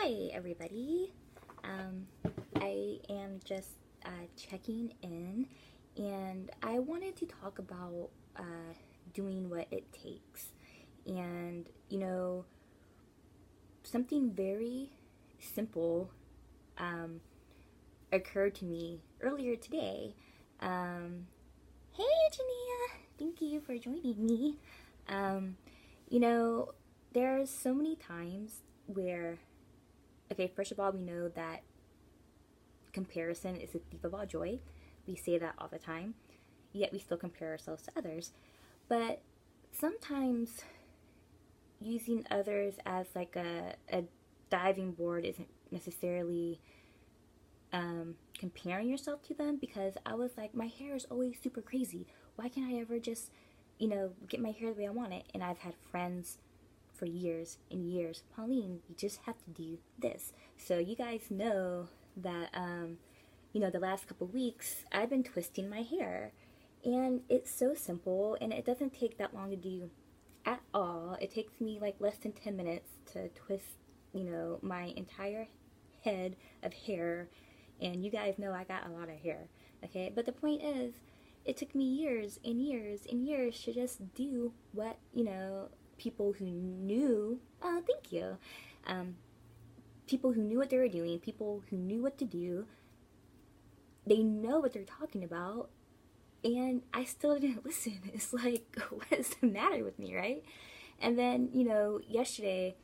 Hi, everybody. I am just checking in, and I wanted to talk about doing what it takes. And, something very simple um, occurred to me earlier today. Um, hey, Jania! Thank you for joining me. Um, you know, there's so many times where, okay, first of all, we know that comparison is a thief of all joy. We say that all the time, yet we still compare ourselves to others. But sometimes using others as like a diving board isn't necessarily comparing yourself to them, because I was like, my hair is always super crazy. Why can't I ever just, get my hair the way I want it? And I've had friends for years and years, Pauline, you just have to do this. So you guys know that, the last couple weeks, I've been twisting my hair. And it's so simple, and it doesn't take that long to do at all. It takes me like less than 10 minutes to twist, my entire head of hair. And you guys know I got a lot of hair, okay? But the point is, it took me years and years and years to just do what, people who knew, oh, thank you, um, people who knew what they were doing, people who knew what to do, they know what they're talking about, and I still didn't listen. It's like, what is the matter with me, right? And then, yesterday,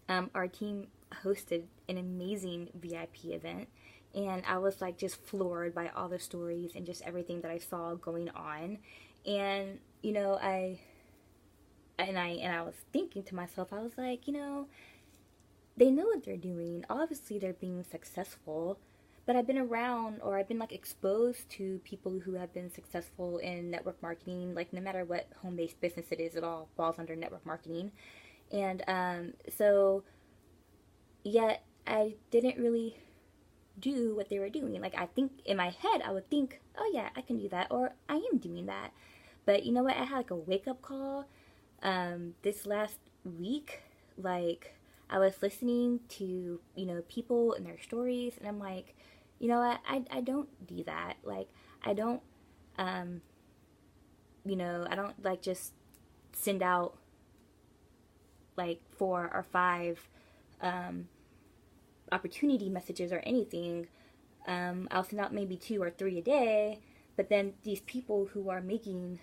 our team hosted an amazing VIP event, and I was like just floored by all the stories and just everything that I saw going on. And, I was thinking to myself, I was like, they know what they're doing. Obviously, they're being successful. But I've been around, or I've been like exposed to people who have been successful in network marketing. Like, no matter what home-based business it is, it all falls under network marketing. And so, yet I didn't really do what they were doing. Like, I think in my head, I would think, oh yeah, I can do that, or I am doing that. But you know what? I had like a wake-up call this last week. Like, I was listening to, people and their stories, and I'm like, you know what, I don't do that. Like, I don't, um, I don't like just send out like 4 or 5 um, opportunity messages or anything. I'll send out maybe 2 or 3 a day, but then these people who are making,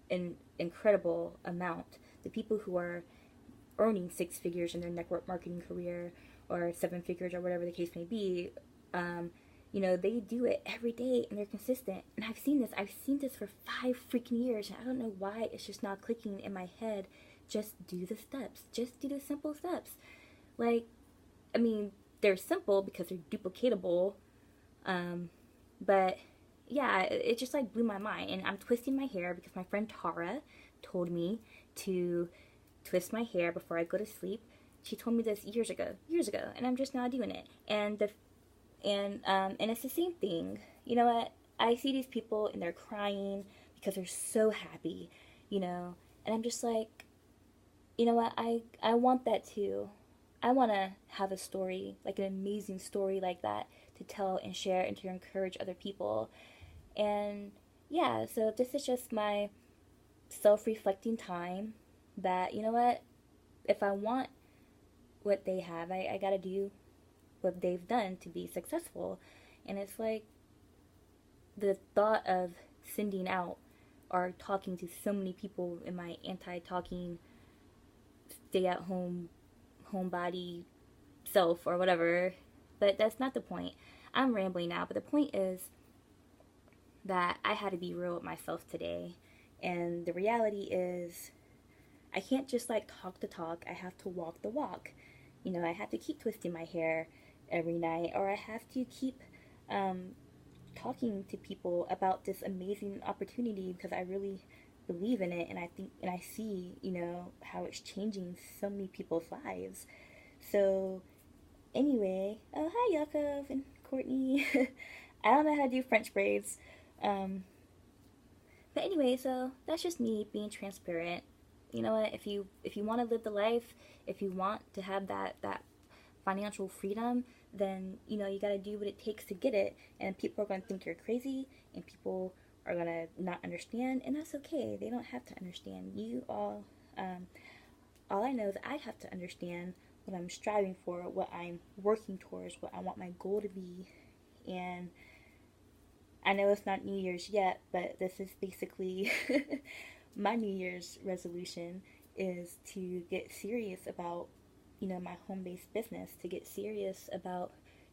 an incredible amount, the people who are earning 6 figures in their network marketing career, or 7 figures, or whatever the case may be, they do it every day and they're consistent. And I've seen this for 5 freaking years, and I don't know why it's just not clicking in my head. Just do the steps. Just do the simple steps. Like, I mean, they're simple because they're duplicatable, but yeah, it just like blew my mind. And I'm twisting my hair because my friend Tara told me to twist my hair before I go to sleep. She told me this years ago, and I'm just now doing it. And it's the same thing. You know what? I see these people and they're crying because they're so happy, and I'm just like, you know what? I want that too. I want to have a story, like an amazing story like that, to tell and share and to encourage other people. And yeah, so this is just my self-reflecting time that, you know what, if I want what they have, I gotta do what they've done to be successful. And it's like the thought of sending out or talking to so many people in my anti-talking, stay at home, homebody self or whatever. But that's not the point. I'm rambling now, but the point is that I had to be real with myself today. And the reality is, I can't just like talk the talk, I have to walk the walk. I have to keep twisting my hair every night, or I have to keep talking to people about this amazing opportunity because I really believe in it, and I think and I see, how it's changing so many people's lives. So anyway, oh hi Yakov and Courtney. I don't know how to do French braids. Um, but anyway, so that's just me being transparent. You know what? If you want to live the life, if you want to have that financial freedom, then, you know, you got to do what it takes to get it. And people are going to think you're crazy, and people are going to not understand, and that's okay. They don't have to understand. All I know is I have to understand what I'm striving for, what I'm working towards, what I want my goal to be. And I know it's not New Year's yet, but this is basically my New Year's resolution, is to get serious about, you know, my home-based business, to get serious about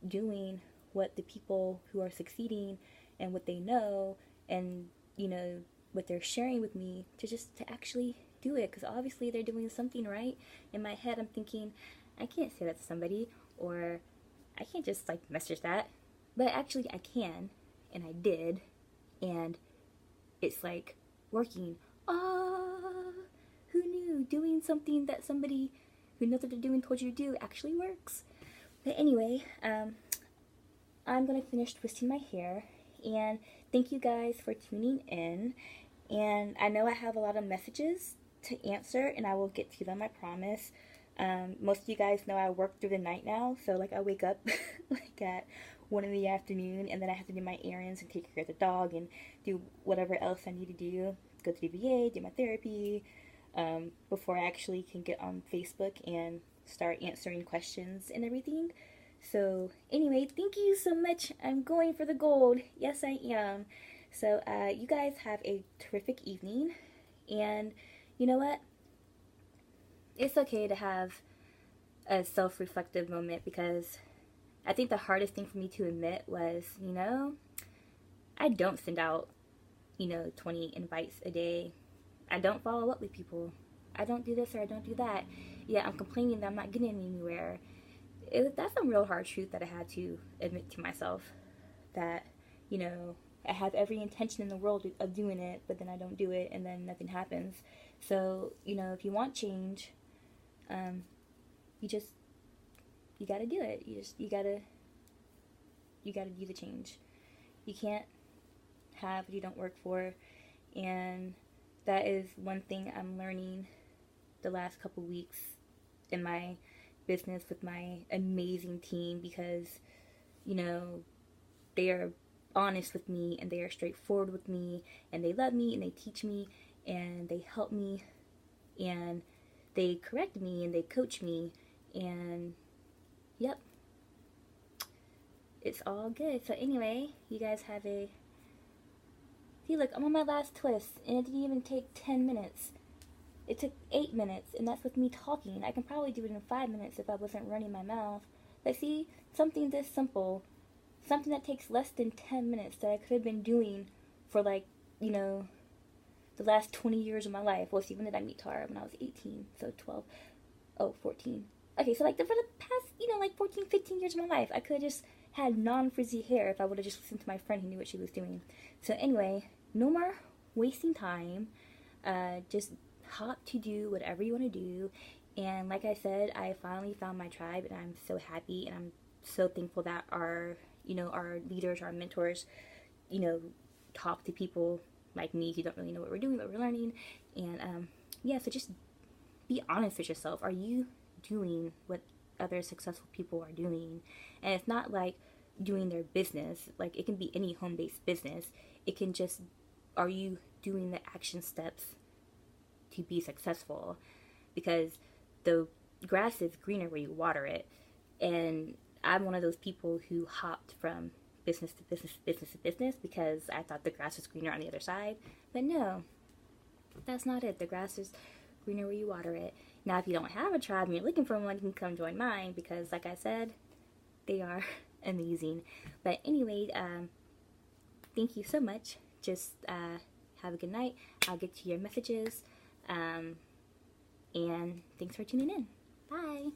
doing what the people who are succeeding and what they know and, you know, what they're sharing with me, to actually do it, because obviously they're doing something right. In my head, I'm thinking, I can't say that to somebody, or I can't just like message that, but actually I can, and I did, and it's like working. Who knew? Doing something that somebody who knows what they're doing told you to do actually works. But anyway, I'm gonna finish twisting my hair, and thank you guys for tuning in. And I know I have a lot of messages to answer, and I will get to them, I promise. Most of you guys know I work through the night now, so like I wake up like at 1 in the afternoon, and then I have to do my errands and take care of the dog and do whatever else I need to do. Go to the VA, do my therapy, before I actually can get on Facebook and start answering questions and everything. So anyway, thank you so much. I'm going for the gold. Yes, I am. So you guys have a terrific evening, and you know what? It's okay to have a self-reflective moment, because I think the hardest thing for me to admit was, you know, I don't send out, you know, 20 invites a day. I don't follow up with people. I don't do this or I don't do that. Yeah, I'm complaining that I'm not getting anywhere. That's a real hard truth that I had to admit to myself, that, you know, I have every intention in the world of doing it, but then I don't do it, and then nothing happens. So, you know, if you want change, you gotta do it. You gotta do the change. You can't have what you don't work for, and that is one thing I'm learning the last couple weeks in my business with my amazing team, because, you know, they are honest with me, and they are straightforward with me, and they love me, and they teach me, and they help me, and they correct me, and they coach me, and yep, it's all good. So anyway, you guys have a... See, look, I'm on my last twist, and it didn't even take 10 minutes. It took 8 minutes, and that's with me talking. I can probably do it in 5 minutes if I wasn't running my mouth. But see, something this simple, something that takes less than 10 minutes that I could have been doing for, like, you know, the last 20 years of my life. Well, see, when did I meet Tara? When I was 18, so 12, 14. Okay, so, like, for the past, you know, like, 14, 15 years of my life, I could have just had non-frizzy hair if I would have just listened to my friend who knew what she was doing. So anyway, no more wasting time. Just hop to do whatever you want to do. And like I said, I finally found my tribe, and I'm so happy, and I'm so thankful that our leaders, our mentors, you know, talk to people like me who don't really know what we're doing, what we're learning. And yeah, so just be honest with yourself. Are you doing what other successful people are doing? And it's not like doing their business. Like, it can be any home-based business. It can just, are you doing the action steps to be successful? Because the grass is greener where you water it. And I'm one of those people who hopped from business to business to business to business because I thought the grass was greener on the other side. But no, that's not it. The grass is greener where you water it. Now, if you don't have a tribe and you're looking for one, you can come join mine, because like I said, they are amazing. But anyway, thank you so much. Just have a good night. I'll get to your messages. And thanks for tuning in. Bye.